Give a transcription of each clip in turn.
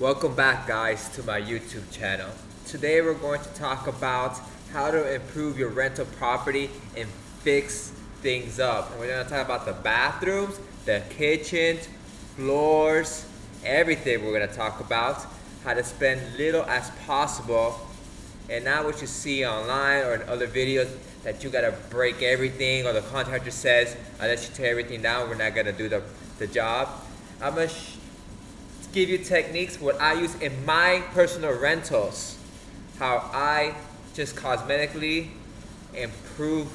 Welcome back, guys, to my YouTube channel. Today we're going to talk about how to improve your rental property and fix things up. And we're going to talk about the bathrooms, the kitchens, floors, everything we're going to talk about. How to spend little as possible and not what you see online or in other videos that you got to break everything, or the contractor says, unless you tear everything down, we're not going to do the job. I'm going to give you techniques what I use in my personal rentals, how I just cosmetically improve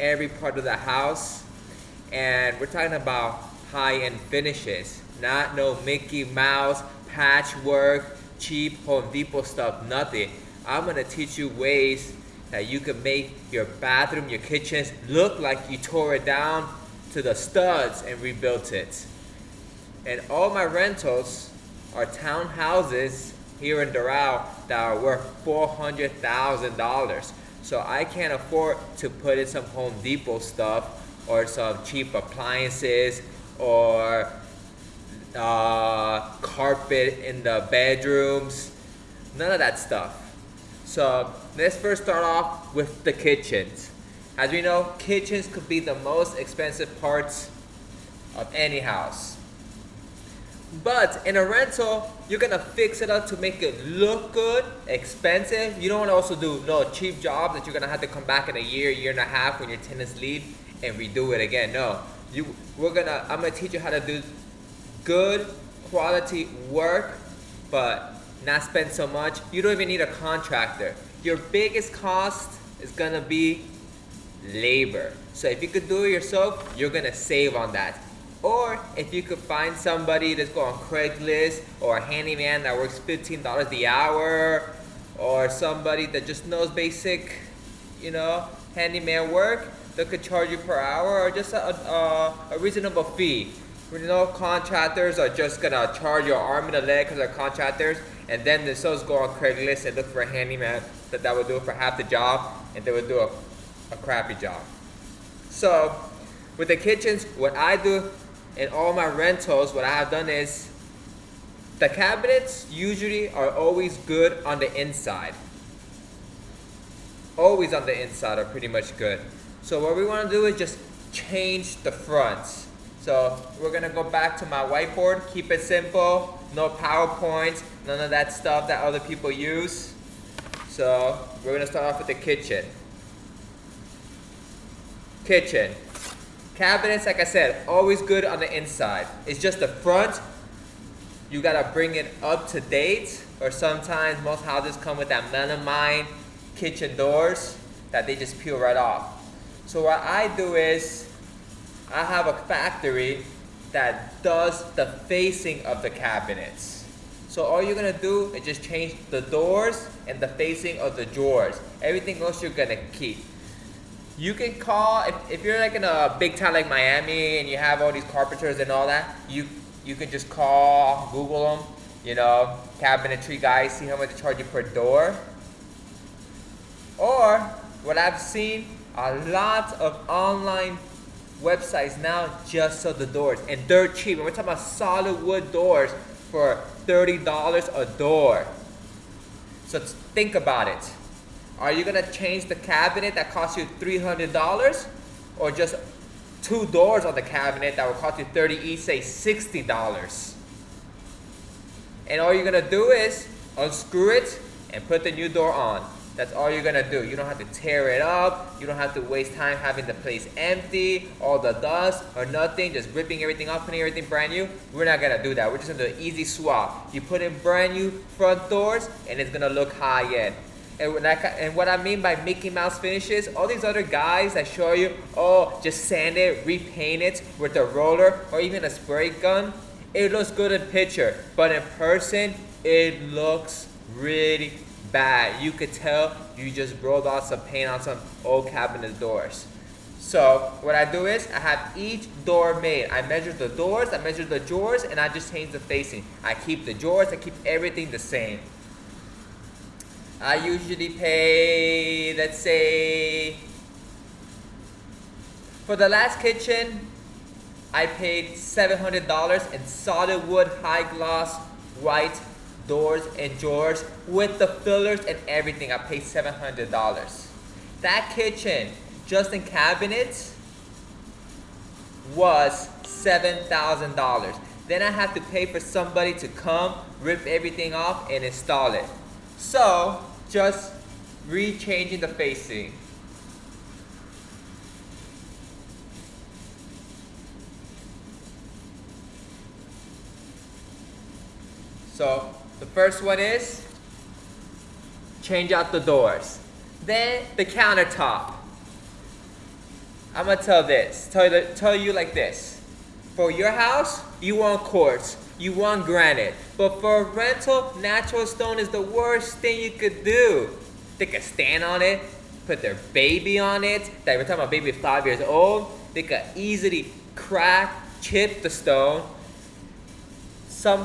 every part of the house. And we're talking about high-end finishes, not no Mickey Mouse patchwork cheap Home Depot stuff, nothing. I'm gonna teach you ways that you can make your bathroom, your kitchens look like you tore it down to the studs and rebuilt it. And all my rentals are townhouses here in Doral that are worth $400,000. So I can't afford to put in some Home Depot stuff or some cheap appliances or carpet in the bedrooms, none of that stuff. So let's first start off with the kitchens. As we know, kitchens could be the most expensive parts of any house. But in a rental, you're gonna fix it up to make it look good, expensive. You don't wanna also do no cheap job that you're gonna have to come back in a year and a half when your tenants leave and redo it again. No, I'm gonna teach you how to do good quality work, but not spend so much. You don't even need a contractor. Your biggest cost is gonna be labor. So if you could do it yourself, you're gonna save on that. Or if you could find somebody that's going on Craigslist, or a handyman that works $15 the hour, or somebody that just knows basic, handyman work, that could charge you per hour, or just a reasonable fee. Contractors are just gonna charge your arm and a leg because they're contractors, and then the sales go on Craigslist and look for a handyman that would do it for half the job, and they would do a crappy job. So with the kitchens, what I do in all my rentals, what I have done is, the cabinets usually are always good on the inside. Always on the inside are pretty much good. So what we want to do is just change the fronts. So we're gonna go back to my whiteboard, keep it simple, no PowerPoint, none of that stuff that other people use. So we're gonna start off with the kitchen. Kitchen. Cabinets, like I said, always good on the inside. It's just the front, you gotta bring it up to date, or sometimes most houses come with that melamine kitchen doors that they just peel right off. So what I do is, I have a factory that does the facing of the cabinets. So all you're gonna do is just change the doors and the facing of the drawers. Everything else you're gonna keep. You can call, if you're like in a big town like Miami and you have all these carpenters and all that, you can just call, Google them, cabinetry guys, see how much they charge you per door. Or what I've seen, a lot of online websites now just sell the doors, and they're cheap. And we're talking about solid wood doors for $30 a door. So think about it. Are you gonna change the cabinet that costs you $300, or just 2 doors on the cabinet that will cost you $30 each, say $60? And all you're gonna do is unscrew it and put the new door on. That's all you're gonna do. You don't have to tear it up. You don't have to waste time having the place empty, all the dust or nothing, just ripping everything up, putting everything brand new. We're not gonna do that. We're just gonna do an easy swap. You put in brand new front doors and it's gonna look high end. And what I mean by Mickey Mouse finishes, all these other guys that show you, just sand it, repaint it with a roller or even a spray gun, it looks good in picture, but in person, it looks really bad. You could tell you just rolled out some paint on some old cabinet doors. So what I do is, I have each door made. I measure the doors, I measure the drawers, and I just change the facing. I keep the drawers, I keep everything the same. I usually pay, let's say, for the last kitchen, I paid $700 in solid wood, high gloss, white doors and drawers with the fillers and everything. I paid $700. That kitchen, just in cabinets, was $7,000. Then I have to pay for somebody to come, rip everything off, and install it. So, just re-changing the facing. So, the first one is change out the doors. Then the countertop. I'm gonna tell you like this. For your house, you want quartz, you want granite. But for a rental, natural stone is the worst thing you could do. They could stand on it, put their baby on it. We're talking about baby 5 years old. They could easily crack, chip the stone.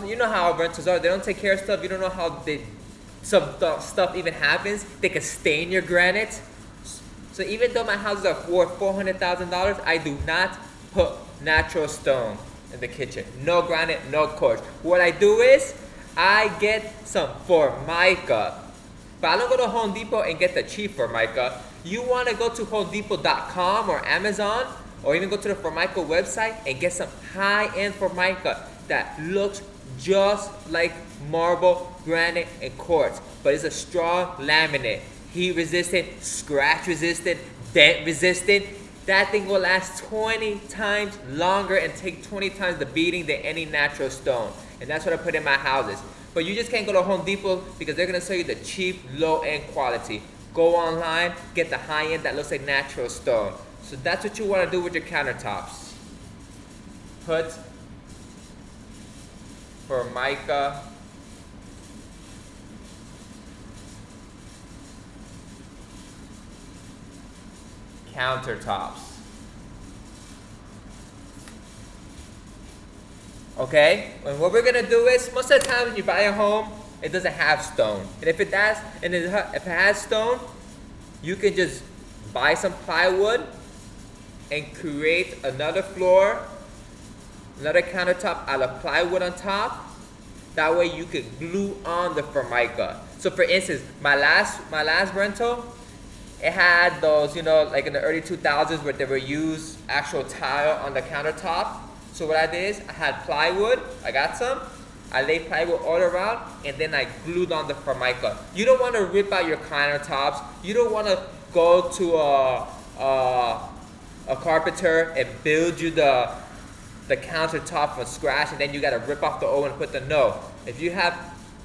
You know how rentals are. They don't take care of stuff. You don't know how stuff even happens. They could stain your granite. So even though my houses are worth $400,000, I do not put natural stone in the kitchen. No granite, no quartz. What I do is I get some Formica. But I don't go to Home Depot and get the cheap Formica. You want to go to HomeDepot.com or Amazon, or even go to the Formica website and get some high-end Formica that looks just like marble, granite, and quartz, but it's a strong laminate, heat resistant, scratch resistant, dent resistant. That thing will last 20 times longer and take 20 times the beating than any natural stone. And that's what I put in my houses. But you just can't go to Home Depot because they're gonna sell you the cheap, low-end quality. Go online, get the high-end that looks like natural stone. So that's what you wanna do with your countertops. Put Formica countertops. Okay? And what we're gonna do is, most of the time when you buy a home, it doesn't have stone. And if it does, and if it has stone, you can just buy some plywood and create another floor, another countertop out of plywood on top. That way you can glue on the Formica. So for instance, my last rental, it had those, you know, like in the early 2000s where they were used actual tile on the countertop. So what I did is I had plywood, I got some, I laid plywood all around, and then I glued on the Formica. You don't want to rip out your countertops. You don't want to go to a carpenter and build you the countertop from scratch, and then you got to rip off the old and put the no. If you have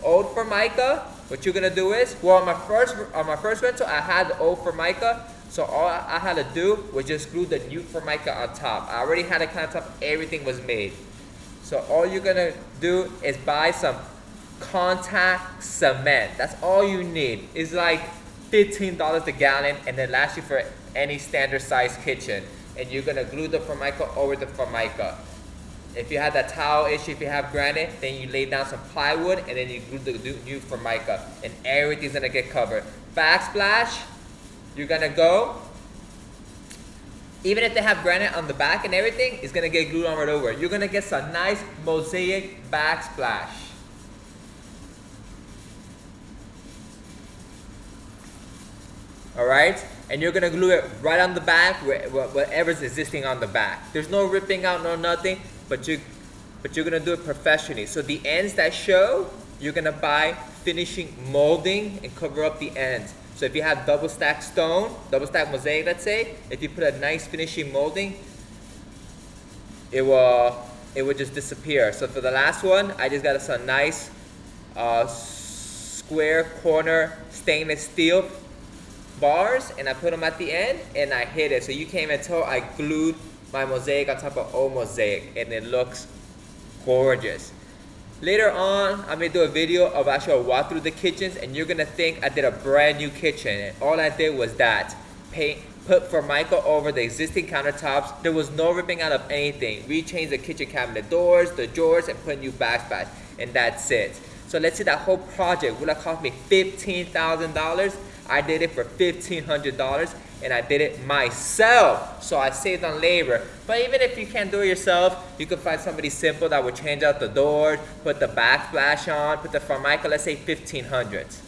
old Formica, what you're gonna do is, well, on my first rental, I had the old Formica, so all I had to do was just glue the new Formica on top. I already had a countertop, everything was made. So all you're gonna do is buy some contact cement. That's all you need. It's like $15 a gallon, and it lasts you for any standard size kitchen. And you're gonna glue the Formica over the Formica. If you have that tile issue, if you have granite, then you lay down some plywood and then you glue the new Formica, and everything's gonna get covered. Backsplash, you're gonna go, even if they have granite on the back and everything, it's gonna get glued on right over. You're gonna get some nice mosaic backsplash. All right? And you're gonna glue it right on the back, whatever's existing on the back. There's no ripping out, no nothing, but you're gonna do it professionally. So the ends that show, you're gonna buy finishing molding and cover up the ends. So if you have double stack stone, double stack mosaic, let's say, if you put a nice finishing molding, it will just disappear. So for the last one, I just got some nice square corner stainless steel bars, and I put them at the end and I hit it, so you can't even tell I glued my mosaic on top of old mosaic, and it looks gorgeous. Later on, I'm gonna do a video of actually a walk through the kitchens, and you're gonna think I did a brand new kitchen, and all I did was that put Formica over the existing countertops. There was no ripping out of anything. We changed the kitchen cabinet doors, the drawers, and put new backsplash, and that's it. So let's say that whole project would have cost me $15,000. I did it for $1,500 and I did it myself. So I saved on labor. But even if you can't do it yourself, you can find somebody simple that would change out the doors, put the backsplash on, put the Formica, let's say $1,500.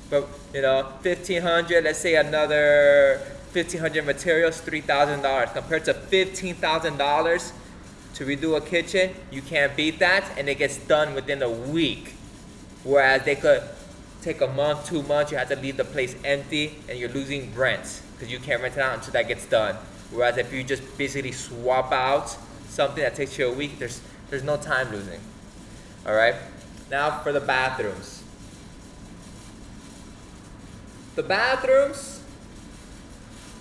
But you know, $1,500, let's say another $1,500 materials, $3,000. Compared to $15,000 to redo a kitchen, you can't beat that, and it gets done within a week. Whereas they could take a month, 2 months, you have to leave the place empty, and you're losing rent because you can't rent it out until that gets done. Whereas if you just basically swap out something that takes you a week, there's no time losing. All right. Now for the bathrooms. The bathrooms,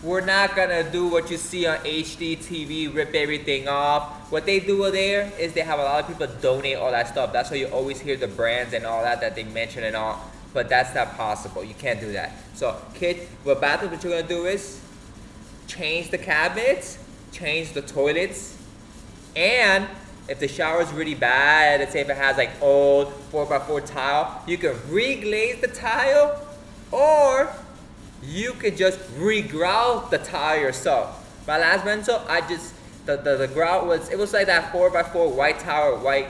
we're not gonna do what you see on HD TV, rip everything off. What they do there is they have a lot of people donate all that stuff. That's why you always hear the brands and all that they mention and all. But that's not possible. You can't do that. So, what bathrooms, what you're gonna do is change the cabinets, change the toilets, and if the shower is really bad, let's say if it has like old 4x4 tile, you can re-glaze the tile, or you could just re-grout the tile yourself. My last rental, the grout was like that 4x4 white tile, white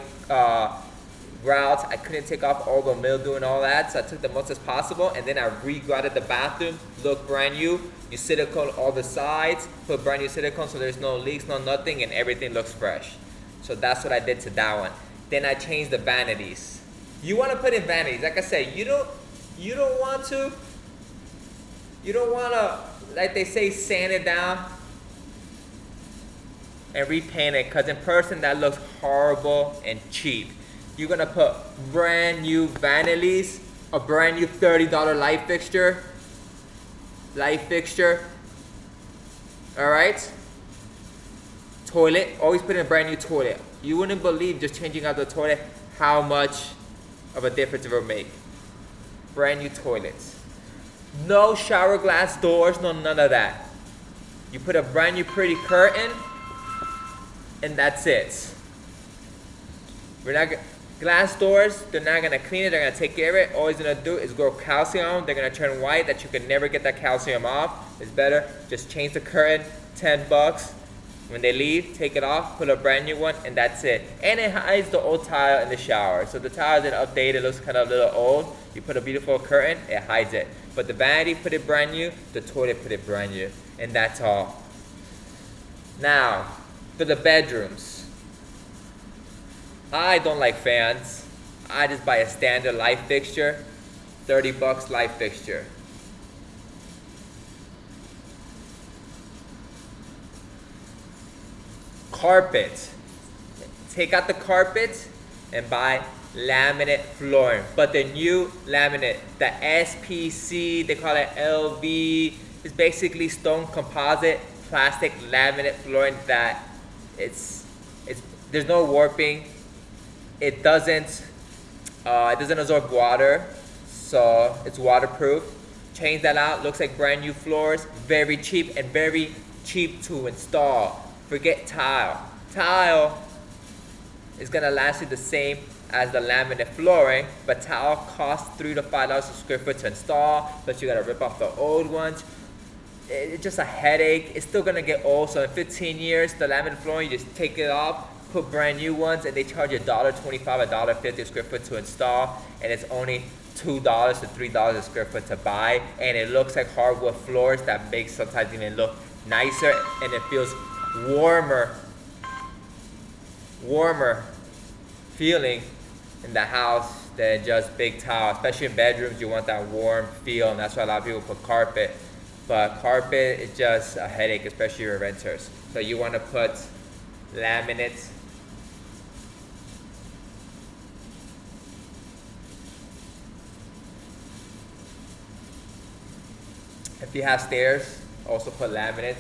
grout. I couldn't take off all the mildew and all that, so I took the most as possible, and then I re-grouted the bathroom, looked brand new. You silicone all the sides, put brand new silicone so there's no leaks, no nothing, and everything looks fresh. So that's what I did to that one. Then I changed the vanities. You want to put in vanities. Like I said, you don't want to, like they say, sand it down and repaint it, because in person that looks horrible and cheap. You're gonna put brand new vanities, a brand new $30 light fixture. All right. Toilet, always put in a brand new toilet. You wouldn't believe, just changing out the toilet, how much of a difference it will make. Brand new toilets. No shower glass doors, no none of that. You put a brand new pretty curtain, and that's it. Glass doors, they're not gonna clean it, they're gonna take care of it. All he's gonna do is grow calcium. They're gonna turn white, that you can never get that calcium off. It's better, just change the curtain, $10. When they leave, take it off, put a brand new one, and that's it. And it hides the old tile in the shower. So the tile isn't updated, looks kind of a little old. You put a beautiful curtain, it hides it. But the vanity, put it brand new. The toilet, put it brand new. And that's all. Now, for the bedrooms. I don't like fans. I just buy a standard light fixture. $30 light fixture. Carpet. Take out the carpet and buy laminate flooring. But the new laminate, the SPC, they call it LV, is basically stone composite plastic laminate flooring that there's no warping. It doesn't absorb water, so it's waterproof. Change that out, looks like brand new floors, very cheap and very cheap to install. Forget tile. Tile is gonna last you the same as the laminate flooring, but tile costs $3 to $5 a square foot to install, but you gotta rip off the old ones. It's just a headache. It's still gonna get old, so in 15 years, the laminate flooring, you just take it off, put brand new ones, and they charge you $1.25, $1.50 a square foot to install, and it's only $2 to $3 a square foot to buy, and it looks like hardwood floors that makes sometimes even look nicer, and it feels warmer feeling in the house than just big tile. Especially in bedrooms, you want that warm feel, and that's why a lot of people put carpet. But carpet is just a headache, especially for renters. So you want to put laminate. If you have stairs, also put laminate.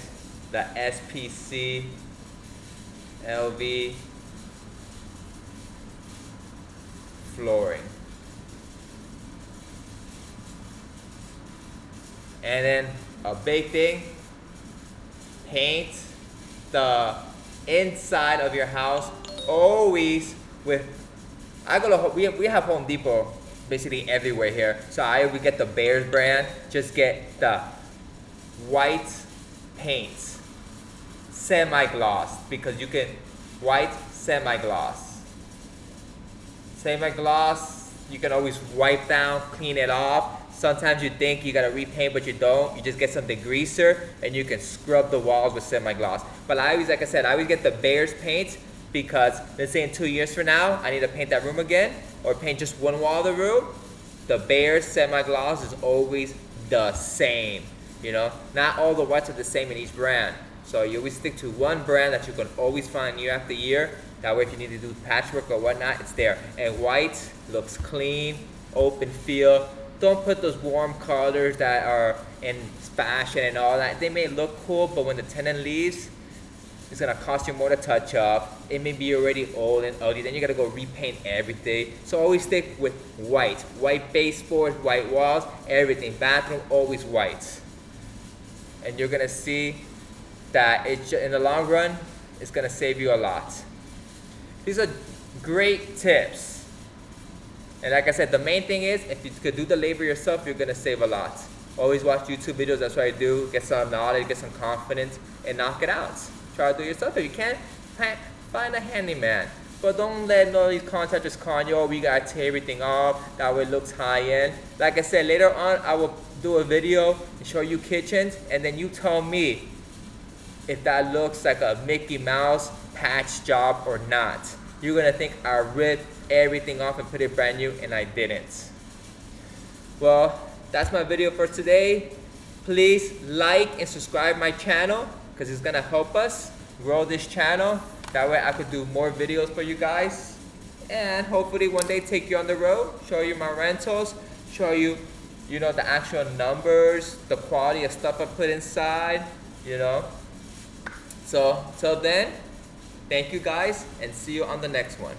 The SPC, LV flooring. And then a big thing, paint the inside of your house always with, we have Home Depot basically everywhere here. So I would get the Bears brand. Just get the white paint, semi-gloss, because you can white semi-gloss. Semi-gloss, you can always wipe down, clean it off. Sometimes you think you gotta repaint, but you don't. You just get some degreaser and you can scrub the walls with semi-gloss. But I always, like I said, I always get the Bears paint because let's say in 2 years from now, I need to paint that room again or paint just one wall of the room. The Bears semi-gloss is always the same. You know, not all the whites are the same in each brand. So you always stick to one brand that you can always find year after year. That way if you need to do patchwork or whatnot, it's there. And white looks clean, open feel. Don't put those warm colors that are in fashion and all that. They may look cool, but when the tenant leaves, it's gonna cost you more to touch up. It may be already old and ugly. Then you gotta go repaint everything. So always stick with white. White baseboards, white walls, everything. Bathroom, always white. And you're gonna see that in the long run, it's gonna save you a lot. These are great tips. And like I said, the main thing is, if you could do the labor yourself, you're gonna save a lot. Always watch YouTube videos, that's what I do. Get some knowledge, get some confidence, and knock it out. Try to do it yourself. If you can't, find a handyman. But don't let none of these contractors con you, we gotta tear everything off, that way it looks high end. Like I said, later on, I will do a video and show you kitchens, and then you tell me if that looks like a Mickey Mouse patch job or not. You're gonna think I ripped everything off and put it brand new, and I didn't. Well, that's my video for today. Please like and subscribe my channel because it's gonna help us grow this channel. That way I could do more videos for you guys, and hopefully one day take you on the road, show you my rentals, show you, you know, the actual numbers, the quality of stuff I put inside, you know. So till then, thank you guys, and see you on the next one.